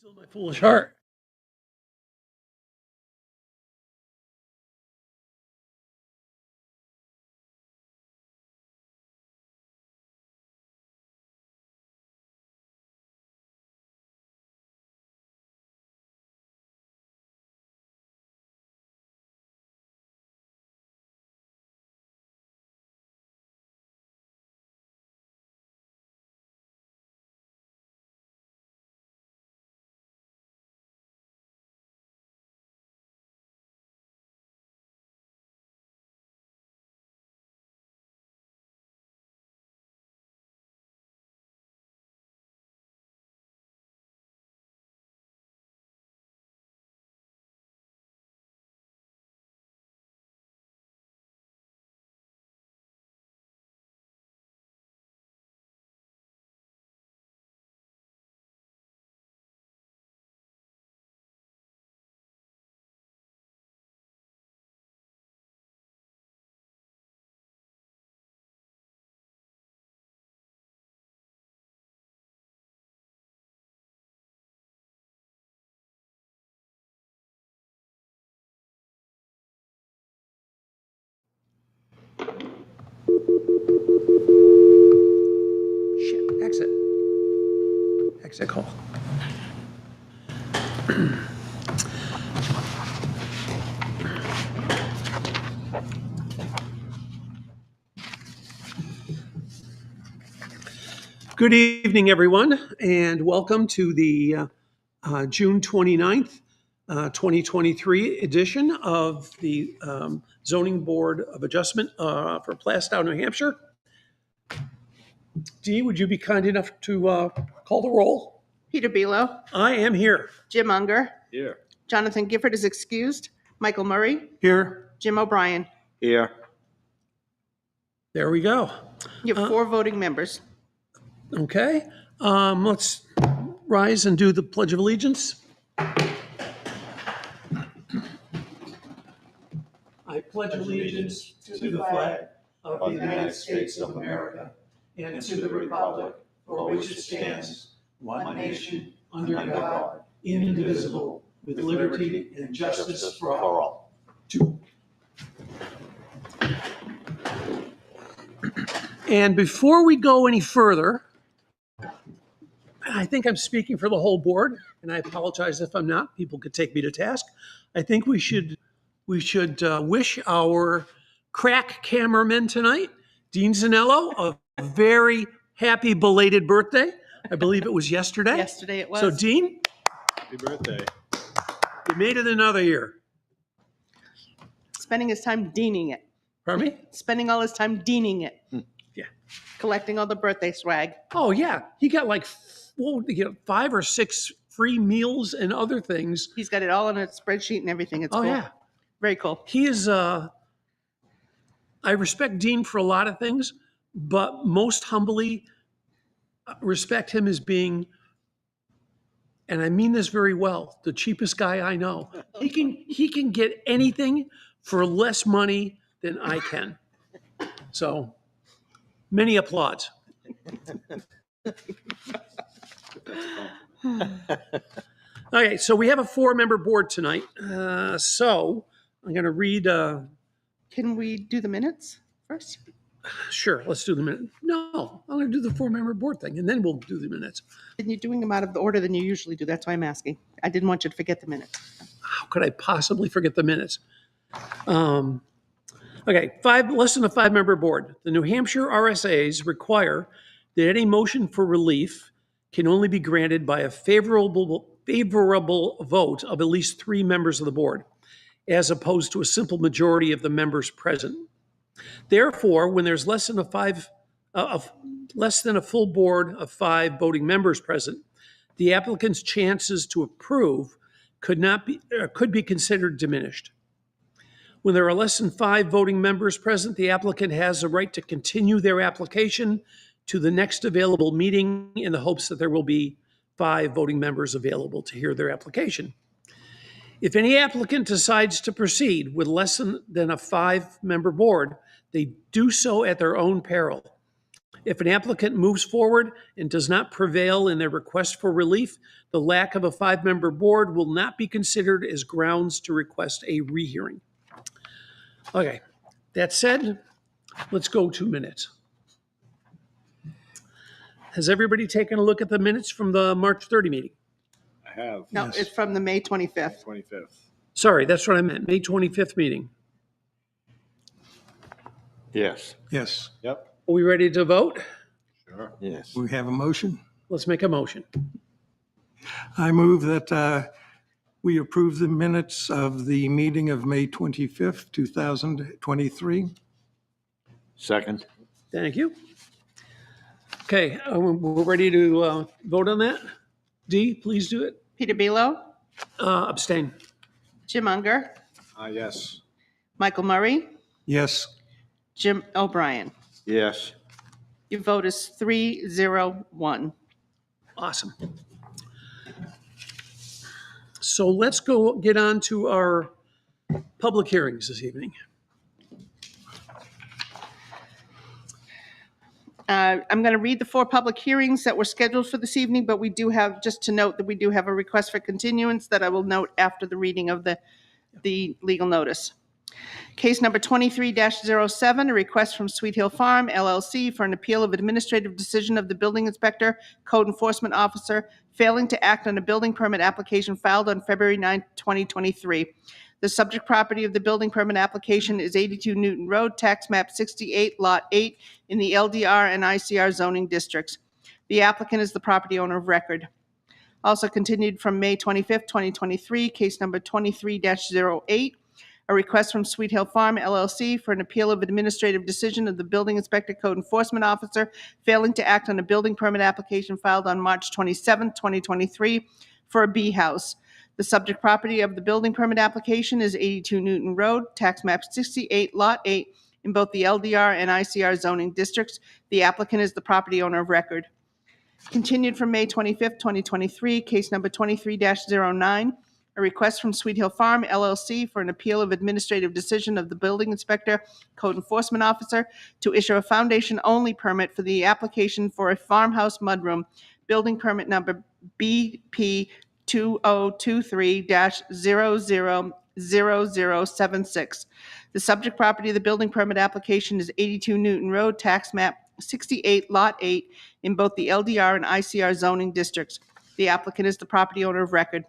Still my foolish heart. Shit, exit. Exit call. Good evening, everyone, and welcome to the June 29th, 2023 edition of the Zoning Board of Adjustment for Plaistow, New Hampshire. Dee, would you be kind enough to call the roll? Peter Belo, I am here. Jim Unger, Here. Jonathan Gifford is excused, Michael Murray, Here. Jim O'Brien. Here. There we go. You have 4 voting members. Okay, let's rise and do the Pledge of Allegiance. I pledge allegiance to the flag of the United States of America and to the republic for which it stands, one nation, under God, indivisible, with liberty and justice for all. And before we go any further, I think I'm speaking for the whole board, and I apologize if I'm not. People could take me to task. I think we should wish our crack cameraman tonight, Dean Zanello, a very happy belated birthday. I believe it was yesterday. Yesterday it was. So, Dean, Happy birthday. you made it another year. Spending his time deaning it. Pardon me? Spending all his time deaning it. Yeah. Collecting all the birthday swag. Oh, yeah. He got like 5 or 6 free meals and other things. He's got it all in a spreadsheet and everything. It's Oh, cool. yeah. Very cool. He is, I respect Dean for a lot of things, but most humbly respect him as being, and I mean this very well, the cheapest guy I know. He can get anything for less money than I can. So many applauds. Okay, so we have a 4-member board tonight. So I'm going to read. Can we do the minutes first? Sure, let's do the minute. No, I'm going to do the 4-member board thing, and then we'll do the minutes. And you're doing them out of the order than you usually do. That's why I'm asking. I didn't want you to forget the minutes. How could I possibly forget the minutes? Okay, less than a 5-member board. The New Hampshire RSAs require that any motion for relief can only be granted by a favorable vote of at least 3 members of the board, as opposed to a simple majority of the members present. Therefore, when there's less than a full board of 5 voting members present, the applicant's chances to approve could be considered diminished. When there are less than 5 voting members present, the applicant has a right to continue their application to the next available meeting in the hopes that there will be 5 voting members available to hear their application. If any applicant decides to proceed with less than a 5-member board, they do so at their own peril. If an applicant moves forward and does not prevail in their request for relief, the lack of a 5-member board will not be considered as grounds to request a rehearing. Okay, that said, let's go to minutes. Has everybody taken a look at the minutes from the March 30 meeting? I have. No, Yes. it's from the May 25th. 25th. Sorry, that's what I meant, May 25th meeting. Yes. Yes. Yep. Are we ready to vote? Sure. Yes. We have a motion. Let's make a motion. I move that we approve the minutes of the meeting of May 25th, 2023. Second. Thank you. Okay, we're ready to vote on that. Dee, please do it. Peter Bealow, Abstain. Jim Unger, Yes. Michael Murray, Yes. Jim O'Brien. Yes. Your vote is 301. Awesome. So let's go get on to our public hearings this evening. I'm going to read the 4 public hearings that were scheduled for this evening, but we do have, just to note that we do have a request for continuance that I will note after the reading of the legal notice. Case number 23-07, a request from Sweet Hill Farm LLC for an appeal of administrative decision of the building inspector, code enforcement officer, failing to act on a building permit application filed on February 9, 2023. The subject property of the building permit application is 82 Newton Road, tax map 68, lot 8, in the LDR and ICR zoning districts. The applicant is the property owner of record. Also continued from May 25th, 2023, case number 23-08, a request from Sweet Hill Farm LLC for an appeal of administrative decision of the building inspector, code enforcement officer, failing to act on a building permit application filed on March 27th, 2023, for a B house. The subject property of the building permit application is 82 Newton Road, tax map 68, lot 8, in both the LDR and ICR zoning districts. The applicant is the property owner of record. Continued from May 25th, 2023, case number 23-09, a request from Sweet Hill Farm LLC for an appeal of administrative decision of the building inspector, code enforcement officer, to issue a foundation-only permit for the application for a farmhouse mudroom, building permit number BP 2023-000076. The subject property of the building permit application is 82 Newton Road, tax map 68, lot 8, in both the LDR and ICR zoning districts. The applicant is the property owner of record.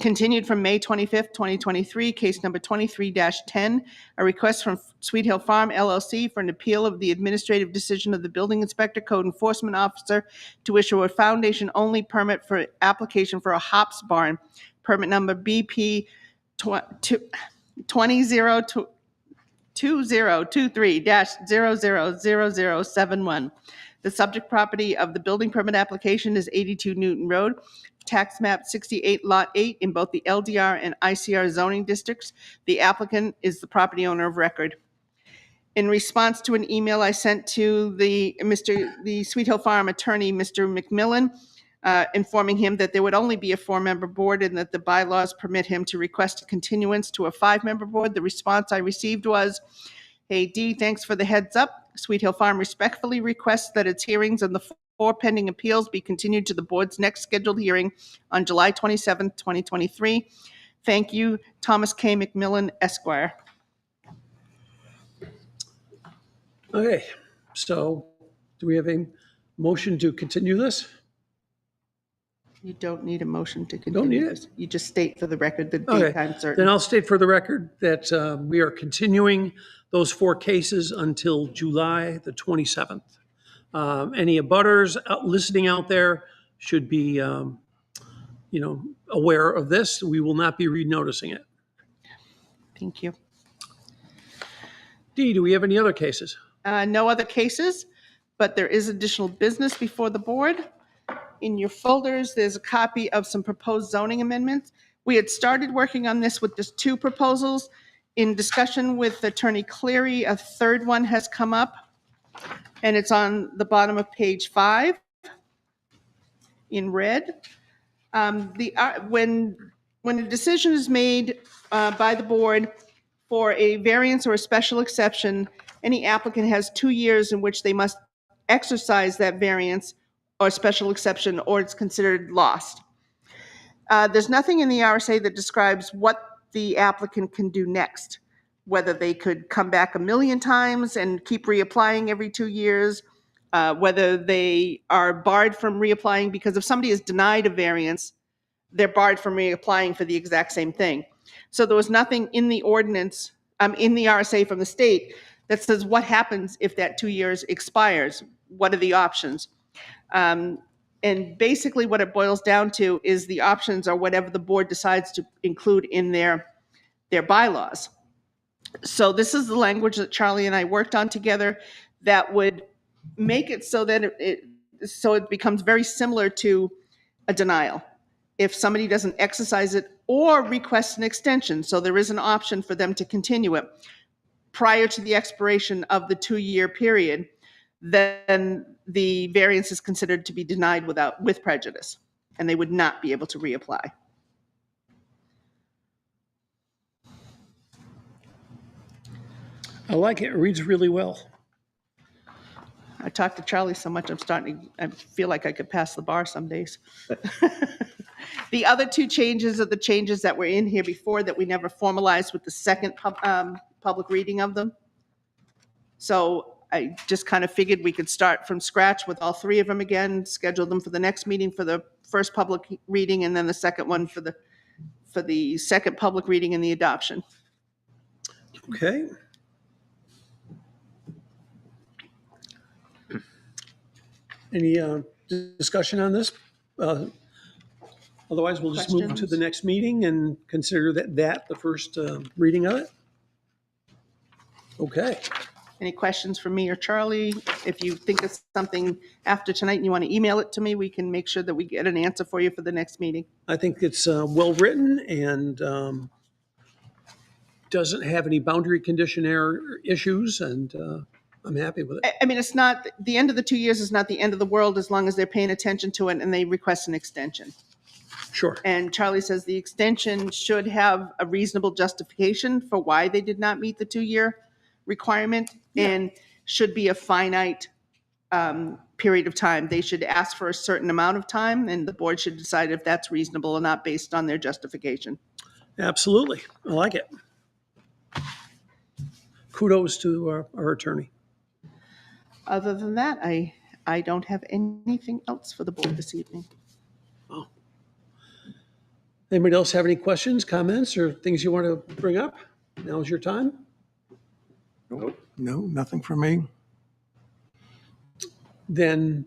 Continued from May 25th, 2023, case number 23-10, a request from Sweet Hill Farm LLC for an appeal of the administrative decision of the building inspector, code enforcement officer, to issue a foundation-only permit for application for a hops barn, permit number BP 2023-000071. The subject property of the building permit application is 82 Newton Road, tax map 68, lot 8, in both the LDR and ICR zoning districts. The applicant is the property owner of record. In response to an email I sent to the Sweet Hill Farm attorney, Mr. McMillan, informing him that there would only be a 4-member board and that the bylaws permit him to request a continuance to a 5-member board, the response I received was, "Hey, Dee, thanks for the heads up. Sweet Hill Farm respectfully requests that its hearings on the 4 pending appeals be continued to the board's next scheduled hearing on July 27th, 2023. Thank you, Thomas K. McMillan, Esquire." Okay, so do we have a motion to continue this? You don't need a motion to Don't continue need it? this. You just state for the record the Okay, date time then certain. I'll state for the record that we are continuing those 4 cases until July the 27th. Any abutters listening out there should be, aware of this. We will not be renoticing it. Thank you. Dee, do we have any other cases? No other cases, but there is additional business before the board. In your folders, there's a copy of some proposed zoning amendments. We had started working on this with just 2 proposals. In discussion with Attorney Cleary, a 3rd one has come up, and it's on the bottom of page 5 in red. When a decision is made by the board for a variance or a special exception, any applicant has 2 years in which they must exercise that variance or special exception, or it's considered lost. There's nothing in the RSA that describes what the applicant can do next, whether they could come back a million times and keep reapplying every 2 years, whether they are barred from reapplying, because if somebody is denied a variance, they're barred from reapplying for the exact same thing. So there was nothing in the ordinance, in the RSA from the state that says what happens if that 2 years expires. What are the options? And basically what it boils down to is the options are whatever the board decides to include in their bylaws. So this is the language that Charlie and I worked on together that would make it so that it becomes very similar to a denial. If somebody doesn't exercise it or request an extension, so there is an option for them to continue it prior to the expiration of the 2-year period, then the variance is considered to be denied with prejudice, and they would not be able to reapply. I like it. It reads really well. I talked to Charlie so much, I feel like I could pass the bar some days. The other 2 changes are the changes that were in here before that we never formalized with the second public reading of them. So I just kind of figured we could start from scratch with all 3 of them again, schedule them for the next meeting for the first public reading, and then the second one for the second public reading and the adoption. Okay. Any discussion on this? Otherwise, we'll just move to Questions? the next meeting and consider that the first reading of it. Okay. Any questions for me or Charlie? If you think of something after tonight and you want to email it to me, we can make sure that we get an answer for you for the next meeting. I think it's well-written and doesn't have any boundary condition error issues, and I'm happy with it. I mean, it's not, the end of the 2 years is not the end of the world as long as they're paying attention to it and they request an extension. Sure. And Charlie says the extension should have a reasonable justification for why they did not meet the 2-year requirement and should be a finite period of time. They should ask for a certain amount of time and the board should decide if that's reasonable or not based on their justification. Absolutely. I like it. Kudos to our attorney. Other than that, I don't have anything else for the board this evening. Oh. Anybody else have any questions, comments, or things you want to bring up? Now's your time. Nope. No, nothing for me. Then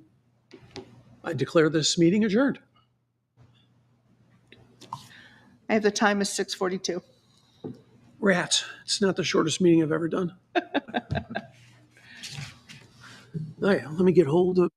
I declare this meeting adjourned. I have the time as 6:42. Rats. It's not the shortest meeting I've ever done. All right, let me get hold of